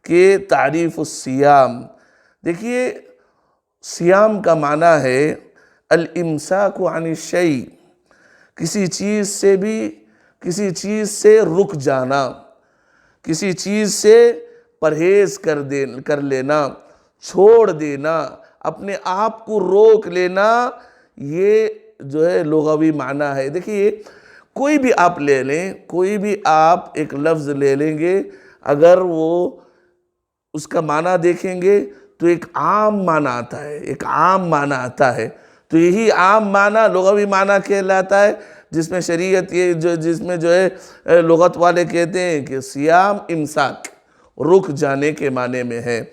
کہ تعریف الصیام، دیکھیے صیام کا معنی ہے الامساک عن الشیء، کسی چیز سے رک جانا، کسی چیز سے پرہیز کر لینا، چھوڑ دینا، اپنے آپ کو روک لینا، یہ جو ہے لغوی معنی ہے۔ دیکھیے کوئی بھی آپ لے لیں، کوئی بھی آپ ایک لفظ لے لیں گے، اگر وہ اس کا معنی دیکھیں گے تو ایک عام معنی آتا ہے، ایک عام معنی آتا ہے، تو یہی عام معنی لغوی معنی کہلاتا ہے، جس میں شریعت جس میں جو ہے لغت والے کہتے ہیں کہ صیام امساک، رک جانے کے معنی میں ہے۔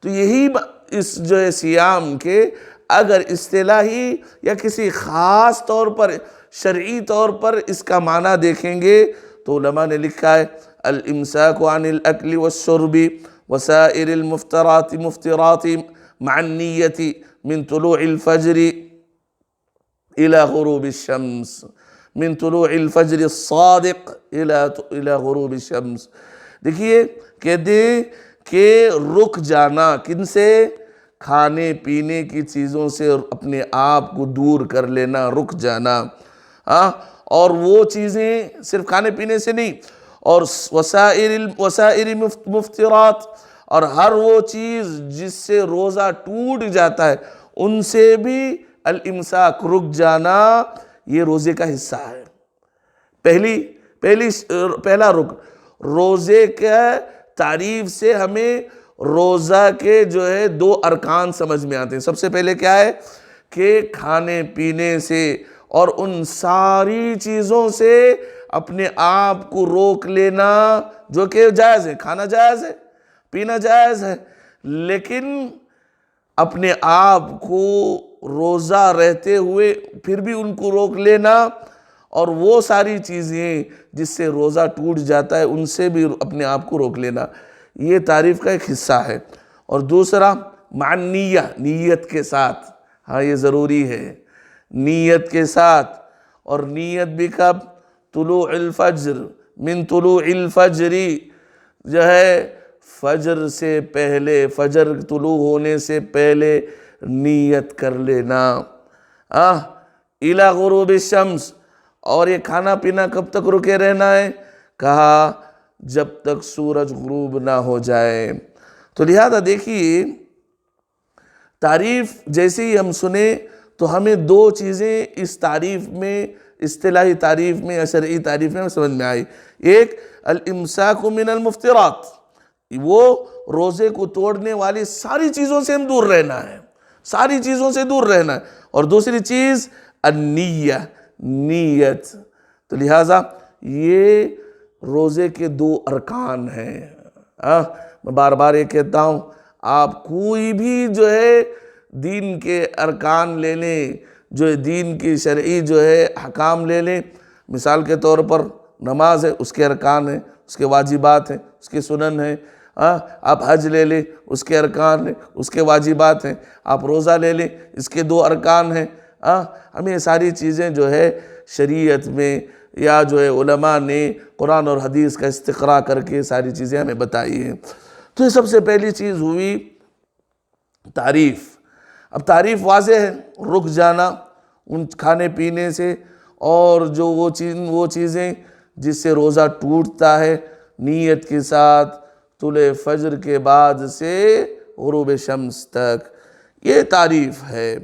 تو یہی اس جو ہے صیام کے اگر اصطلاحی یا کسی خاص طور پر شرعی طور پر اس کا معنی دیکھیں گے تو علماء نے لکھا ہے الامساک عن الاکل والشرب وسائر المفترات مع النیت من طلوع الفجر الى غروب الشمس، من طلوع الفجر الصادق الى غروب الشمس۔ دیکھیے کہتے ہیں کہ رک جانا کن سے؟ کھانے پینے کی چیزوں سے اپنے آپ کو دور کر لینا، رک جانا، اور وہ چیزیں صرف کھانے پینے سے نہیں، اور وسائر مفترات، اور ہر وہ چیز جس سے روزہ ٹوٹ جاتا ہے ان سے بھی الامساک، رک جانا، یہ روزے کا حصہ ہے۔ پہلا رکن روزے کے تعریف سے ہمیں روزہ کے جو ہے 2 ارکان سمجھ میں آتے ہیں۔ سب سے پہلے کیا ہے کہ کھانے پینے سے اور ان ساری چیزوں سے اپنے آپ کو روک لینا، جو کہ جائز ہے، کھانا جائز ہے، پینا جائز ہے، لیکن اپنے آپ کو روزہ رہتے ہوئے پھر بھی ان کو روک لینا، اور وہ ساری چیزیں جس سے روزہ ٹوٹ جاتا ہے ان سے بھی اپنے آپ کو روک لینا، یہ تعریف کا ایک حصہ ہے۔ اور دوسرا مع النیہ، نیت کے ساتھ، ہاں یہ ضروری ہے، نیت کے ساتھ، اور نیت بھی کب؟ طلوع الفجر، من طلوع الفجر، جو ہے فجر سے پہلے، فجر طلوع ہونے سے پہلے نیت کر لینا، الی غروب الشمس۔ اور یہ کھانا پینا کب تک رکے رہنا ہے؟ کہا جب تک سورج غروب نہ ہو جائے۔ تو لہذا دیکھیے تعریف جیسے ہی ہم سنیں تو ہمیں 2 چیزیں اس تعریف میں، اصطلاحی تعریف میں یا شرعی تعریف میں سمجھ میں آئی۔ ایک الامساک من المفترات، وہ روزے کو توڑنے والی ساری چیزوں سے ہم دور رہنا ہے، ساری چیزوں سے دور رہنا ہے، اور دوسری چیز النیہ، نیت۔ تو لہٰذا یہ روزے کے 2 ارکان ہیں۔ میں بار بار یہ کہتا ہوں، آپ کوئی بھی جو ہے دین کے ارکان لے لیں، جو دین کی شرعی جو ہے حکام لے لیں، مثال کے طور پر نماز ہے، اس کے ارکان ہیں، اس کے واجبات ہیں، اس کے سنن ہیں۔ آپ حج لے لیں، اس کے ارکان ہیں، اس کے واجبات ہیں۔ آپ روزہ لے لیں، اس کے 2 ارکان ہیں۔ ہمیں یہ ساری چیزیں جو ہے شریعت میں یا جو ہے علماء نے قرآن اور حدیث کا استقراء کر کے ساری چیزیں ہمیں بتائی ہیں۔ تو یہ سب سے پہلی چیز ہوئی تعریف۔ اب تعریف واضح ہے، رک جانا ان کھانے پینے سے، اور جو وہ چیزیں جس سے روزہ ٹوٹتا ہے، نیت کے ساتھ طلوع فجر کے بعد سے غروب شمس تک، یہ تعریف ہے۔